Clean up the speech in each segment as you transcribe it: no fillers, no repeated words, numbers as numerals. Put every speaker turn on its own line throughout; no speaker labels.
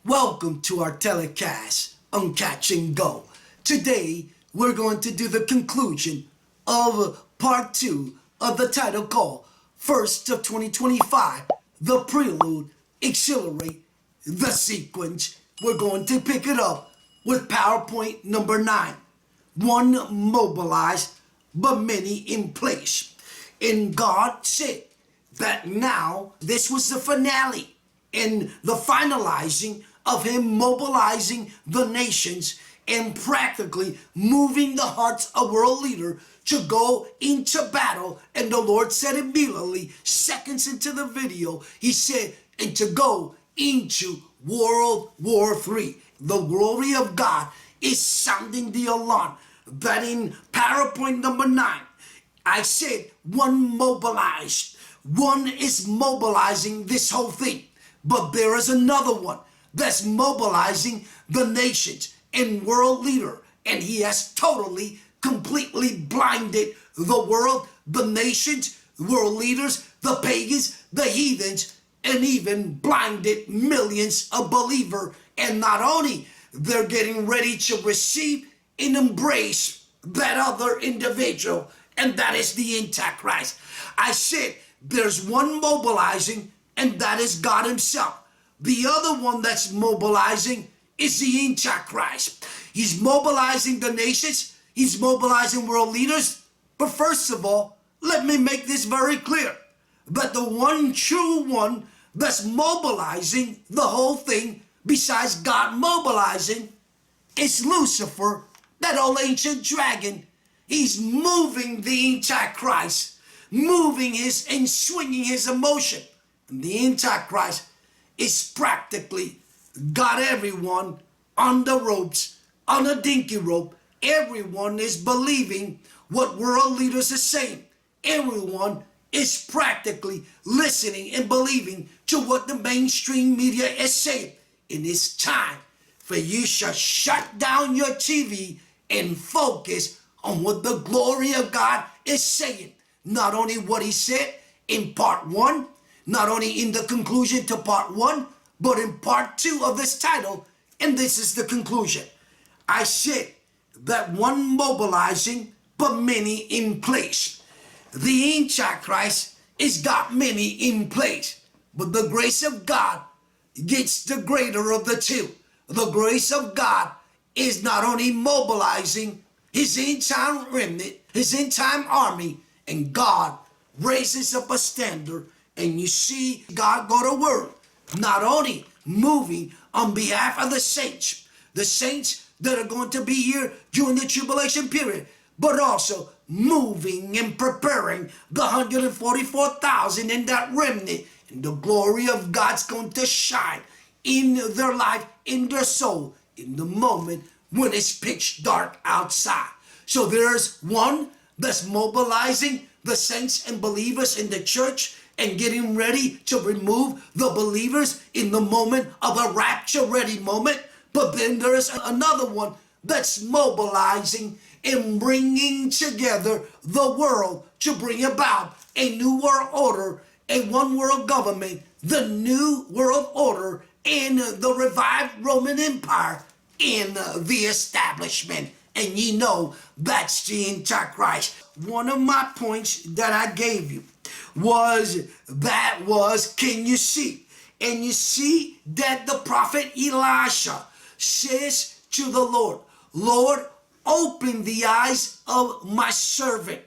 Welcome to our telecast on Catch and Go. Today, we're going to do the conclusion of part 2 of the title called First of 2025, the Prelude, Accelerate the Sequence. We're going to pick it up with PowerPoint number 9. One mobilized, but many in place. And God said that now this was the finale and the finalizing of him mobilizing the nations and practically moving the hearts of world leaders to go into battle. And the Lord said immediately, seconds into the video, he said, and to go into World War III. The glory of God is sounding the alarm that in PowerPoint number 9, I said one mobilized. One is mobilizing this whole thing. But there is another one that's mobilizing the nations and world leader. And he has totally, completely blinded the world, the nations, world leaders, the pagans, the heathens, and even blinded millions of believers. And not only they're getting ready to receive and embrace that other individual, and that is the Antichrist. I said there's one mobilizing, and that is God himself. The other one that's mobilizing is the Antichrist. He's mobilizing the nations. He's mobilizing world leaders. But first of all, let me make this very clear, that the one true one that's mobilizing the whole thing, besides God mobilizing, is Lucifer, that old ancient dragon. He's moving the Antichrist, moving his and swinging his emotion. And the Antichrist is practically got everyone on the ropes, on a dinky rope. Everyone is believing what world leaders are saying. Everyone is practically listening and believing to what the mainstream media is saying. And it's time for you to shut down your TV and focus on what the glory of God is saying. Not only what he said in part 1, not only in the conclusion to part 1, but in part 2 of this title. And this is the conclusion. I said that one mobilizing, but many in place. The Antichrist has got many in place, but the grace of God gets the greater of the two. The grace of God is not only mobilizing his end-time remnant, his end-time army, and God raises up a standard. And you see God go to work, not only moving on behalf of the saints that are going to be here during the tribulation period, but also moving and preparing the 144,000 in that remnant. And the glory of God's going to shine in their life, in their soul, in the moment when it's pitch dark outside. So there's one that's mobilizing the saints and believers in the church and getting ready to remove the believers in the moment of a rapture ready moment. But then there's another one that's mobilizing and bringing together the world to bring about a new world order, a one world government, the new world order in the revived Roman Empire in the establishment. And you know that's the Antichrist. One of my points that I gave you was can you see? And you see that the prophet Elisha says to the Lord, Lord, open the eyes of my servant.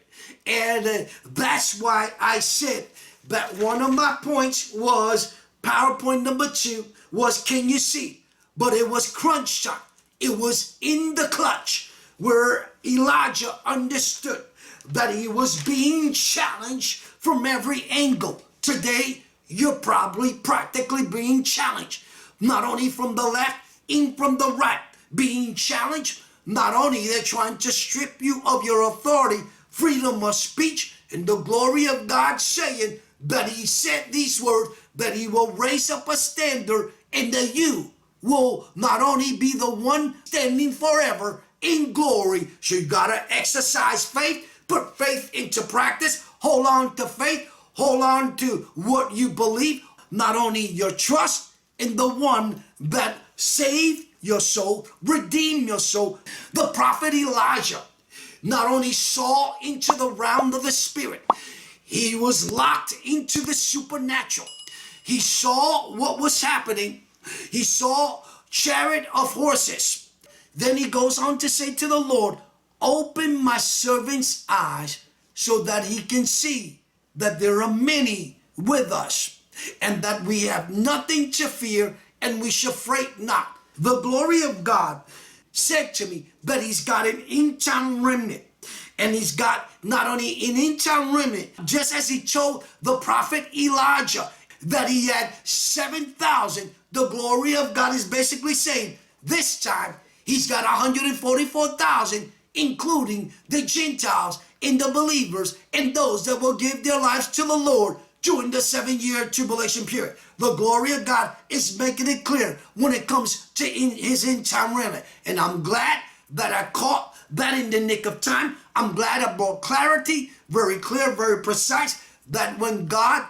And that's why I said that one of my points was PowerPoint number 2 was can you see? But it was crunch time. It was in the clutch where Elijah understood that he was being challenged from every angle. Today, you're probably practically being challenged, not only from the left, and from the right, being challenged. Not only they're trying to strip you of your authority, freedom of speech, and the glory of God saying that he said these words, that he will raise up a standard and that you will not only be the one standing forever in glory. So you gotta exercise faith, put faith into practice, hold on to faith, hold on to what you believe, not only your trust in the one that save your soul, redeem your soul. The prophet Elijah not only saw into the realm of the spirit, he was locked into the supernatural. He saw what was happening. He saw chariot of horses. Then he goes on to say to the Lord, open my servant's eyes so that he can see that there are many with us and that we have nothing to fear and we shall fret not. The glory of God said to me that he's got an in-town remnant. And he's got not only an in-town remnant, just as he told the prophet Elijah that he had 7,000. The glory of God is basically saying this time he's got 144,000, including the Gentiles and the believers and those that will give their lives to the Lord during the 7-year tribulation period. The glory of God is making it clear when it comes to his in-town remnant. And I'm glad that I caught that in the nick of time. I'm glad I brought clarity, very clear, very precise, that when God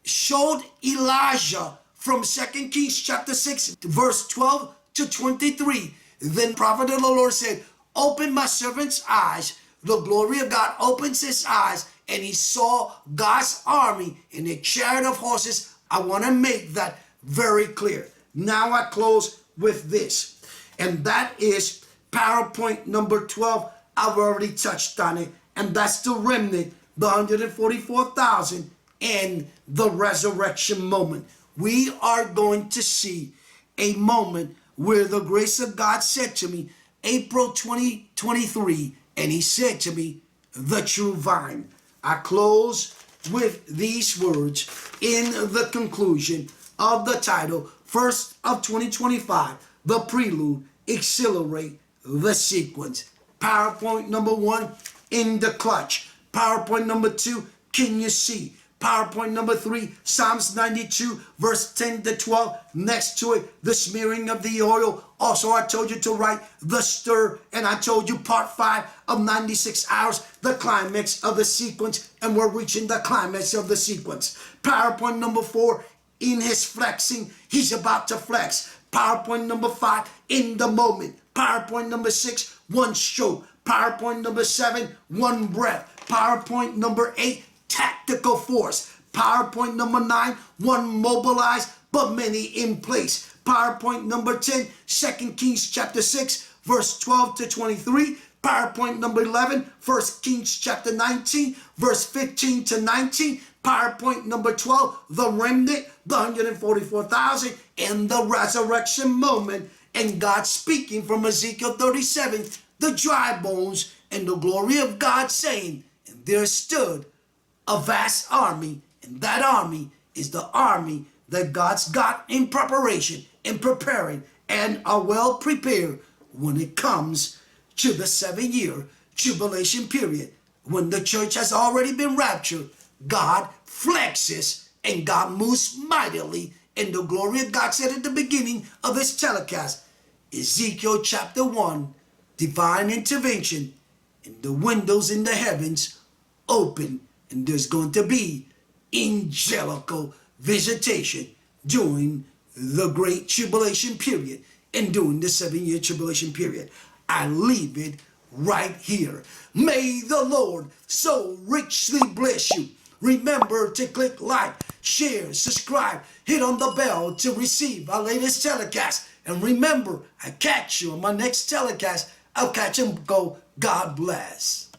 showed Elijah from 2 Kings chapter 6, verse 12 to 23, then prophet of the Lord said, open my servant's eyes. The glory of God opens his eyes, and he saw God's army in a chariot of horses. I want to make that very clear. Now I close with this, and that is PowerPoint number 12. I've already touched on it, and that's the remnant, the 144,000, and the resurrection moment. We are going to see a moment where the grace of God said to me, April 2023, and he said to me, the true vine. I close with these words in the conclusion of the title, first of 2025, the Prelude, accelerate the sequence. PowerPoint number 1, in the clutch. PowerPoint number 2, can you see? PowerPoint number 3, Psalms 92, verse 10 to 12. Next to it, the smearing of the oil. Also, I told you to write the stir, and I told you part 5 of 96 hours, the climax of the sequence, and we're reaching the climax of the sequence. PowerPoint number 4, in his flexing, he's about to flex. PowerPoint number 5, in the moment. PowerPoint number 6, one stroke. PowerPoint number 7, one breath. PowerPoint number 8, tactical force. PowerPoint number 9, one mobilized but many in place. PowerPoint number 10, 2 Kings chapter 6, verse 12 to 23. PowerPoint number 11, 1 Kings chapter 19, verse 15 to 19. PowerPoint number 12, the remnant, the 144,000, and the resurrection moment. And God speaking from Ezekiel 37, the dry bones, and the glory of God saying, and there stood a vast army, and that army is the army that God's got in preparation, in preparing, and are well prepared when it comes to the 7-year tribulation period. When the church has already been raptured, God flexes and God moves mightily, and the glory of God said at the beginning of this telecast, Ezekiel chapter 1, divine intervention, and the windows in the heavens open, and there's going to be angelical visitation during the great tribulation period and during the 7-year tribulation period. I leave it right here. May the Lord so richly bless you. Remember to click like, share, subscribe, hit on the bell to receive our latest telecast. And remember, I catch you on my next telecast. I'll catch and go. God bless.